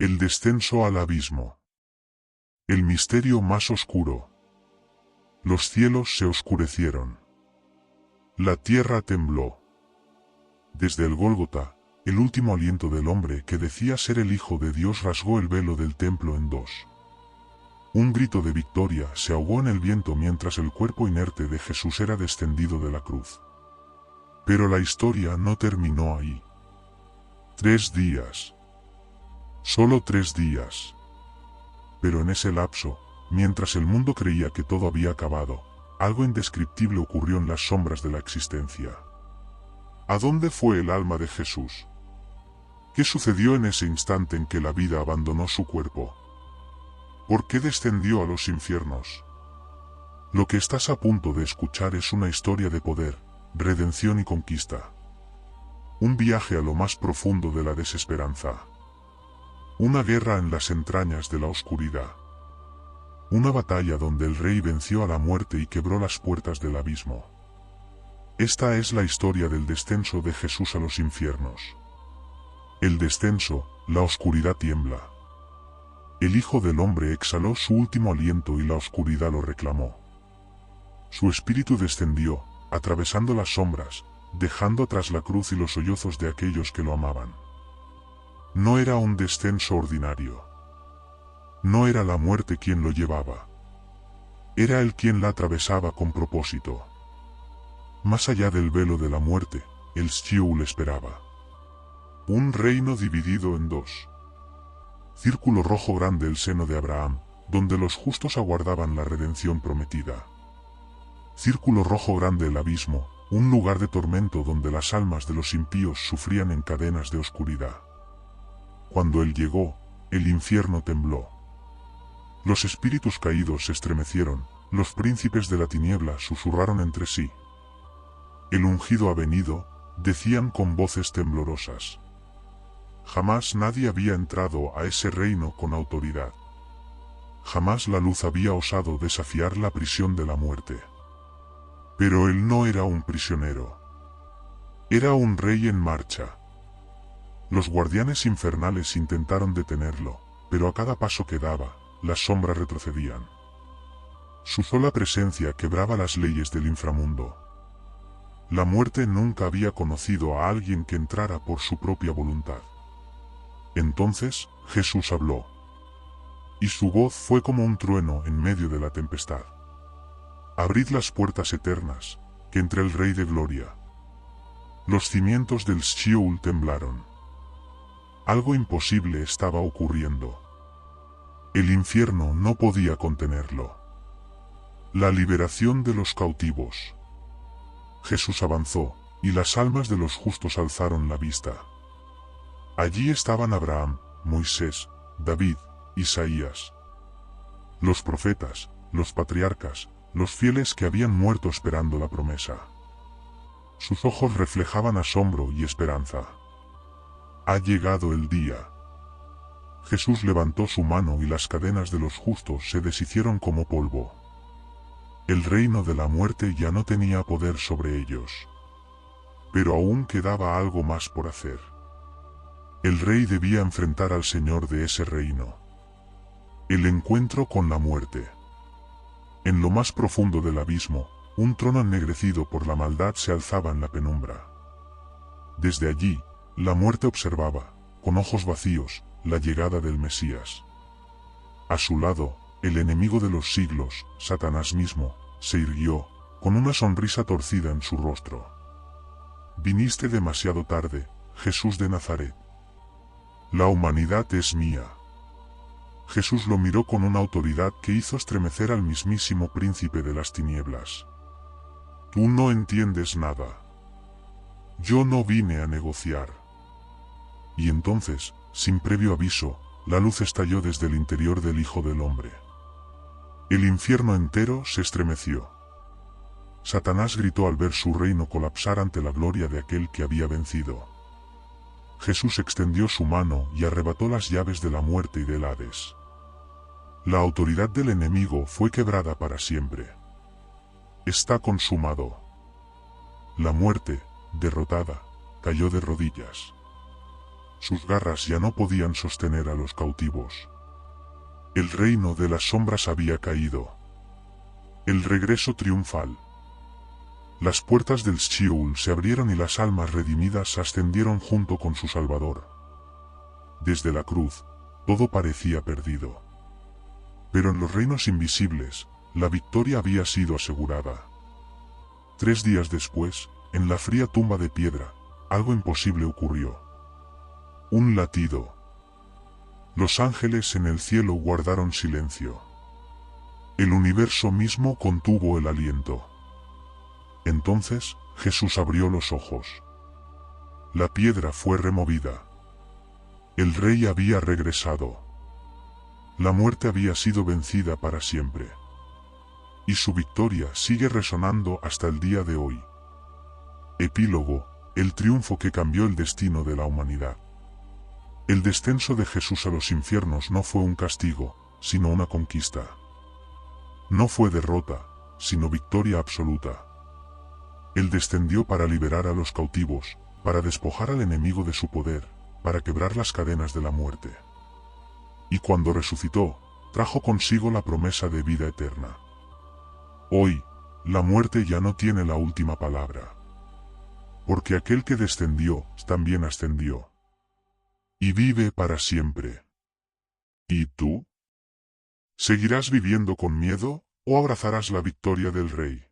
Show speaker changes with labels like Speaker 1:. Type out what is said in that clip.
Speaker 1: El descenso al abismo. El misterio más oscuro. Los cielos se oscurecieron. La tierra tembló. Desde el Gólgota, el último aliento del hombre que decía ser el Hijo de Dios rasgó el velo del templo en dos. Un grito de victoria se ahogó en el viento mientras el cuerpo inerte de Jesús era descendido de la cruz. Pero la historia no terminó ahí. 3 días. Solo 3 días. Pero en ese lapso, mientras el mundo creía que todo había acabado, algo indescriptible ocurrió en las sombras de la existencia. ¿A dónde fue el alma de Jesús? ¿Qué sucedió en ese instante en que la vida abandonó su cuerpo? ¿Por qué descendió a los infiernos? Lo que estás a punto de escuchar es una historia de poder, redención y conquista. Un viaje a lo más profundo de la desesperanza. Una guerra en las entrañas de la oscuridad. Una batalla donde el rey venció a la muerte y quebró las puertas del abismo. Esta es la historia del descenso de Jesús a los infiernos. El descenso, la oscuridad tiembla. El Hijo del Hombre exhaló su último aliento y la oscuridad lo reclamó. Su espíritu descendió, atravesando las sombras, dejando atrás la cruz y los sollozos de aquellos que lo amaban. No era un descenso ordinario. No era la muerte quien lo llevaba. Era él quien la atravesaba con propósito. Más allá del velo de la muerte, el Sheol esperaba. Un reino dividido en dos. Círculo rojo grande el seno de Abraham, donde los justos aguardaban la redención prometida. Círculo rojo grande el abismo, un lugar de tormento donde las almas de los impíos sufrían en cadenas de oscuridad. Cuando él llegó, el infierno tembló. Los espíritus caídos se estremecieron, los príncipes de la tiniebla susurraron entre sí. El ungido ha venido, decían con voces temblorosas. Jamás nadie había entrado a ese reino con autoridad. Jamás la luz había osado desafiar la prisión de la muerte. Pero él no era un prisionero. Era un rey en marcha. Los guardianes infernales intentaron detenerlo, pero a cada paso que daba, las sombras retrocedían. Su sola presencia quebraba las leyes del inframundo. La muerte nunca había conocido a alguien que entrara por su propia voluntad. Entonces, Jesús habló. Y su voz fue como un trueno en medio de la tempestad. Abrid las puertas eternas, que entre el Rey de Gloria. Los cimientos del Sheol temblaron. Algo imposible estaba ocurriendo. El infierno no podía contenerlo. La liberación de los cautivos. Jesús avanzó, y las almas de los justos alzaron la vista. Allí estaban Abraham, Moisés, David, Isaías. Los profetas, los patriarcas, los fieles que habían muerto esperando la promesa. Sus ojos reflejaban asombro y esperanza. Ha llegado el día. Jesús levantó su mano y las cadenas de los justos se deshicieron como polvo. El reino de la muerte ya no tenía poder sobre ellos. Pero aún quedaba algo más por hacer. El rey debía enfrentar al Señor de ese reino. El encuentro con la muerte. En lo más profundo del abismo, un trono ennegrecido por la maldad se alzaba en la penumbra. Desde allí, la muerte observaba, con ojos vacíos, la llegada del Mesías. A su lado, el enemigo de los siglos, Satanás mismo, se irguió, con una sonrisa torcida en su rostro. Viniste demasiado tarde, Jesús de Nazaret. La humanidad es mía. Jesús lo miró con una autoridad que hizo estremecer al mismísimo príncipe de las tinieblas. Tú no entiendes nada. Yo no vine a negociar. Y entonces, sin previo aviso, la luz estalló desde el interior del Hijo del Hombre. El infierno entero se estremeció. Satanás gritó al ver su reino colapsar ante la gloria de aquel que había vencido. Jesús extendió su mano y arrebató las llaves de la muerte y del Hades. La autoridad del enemigo fue quebrada para siempre. Está consumado. La muerte, derrotada, cayó de rodillas. sus garras ya no podían sostener a los cautivos. El reino de las sombras había caído. El regreso triunfal. Las puertas del Sheol se abrieron y las almas redimidas ascendieron junto con su Salvador. Desde la cruz, todo parecía perdido. Pero en los reinos invisibles, la victoria había sido asegurada. 3 días después, en la fría tumba de piedra, algo imposible ocurrió. Un latido. Los ángeles en el cielo guardaron silencio. El universo mismo contuvo el aliento. Entonces, Jesús abrió los ojos. La piedra fue removida. El Rey había regresado. La muerte había sido vencida para siempre. Y su victoria sigue resonando hasta el día de hoy. Epílogo, el triunfo que cambió el destino de la humanidad. El descenso de Jesús a los infiernos no fue un castigo, sino una conquista. No fue derrota, sino victoria absoluta. Él descendió para liberar a los cautivos, para despojar al enemigo de su poder, para quebrar las cadenas de la muerte. Y cuando resucitó, trajo consigo la promesa de vida eterna. Hoy, la muerte ya no tiene la última palabra. Porque aquel que descendió, también ascendió. Y vive para siempre. ¿Y tú? ¿Seguirás viviendo con miedo, o abrazarás la victoria del Rey?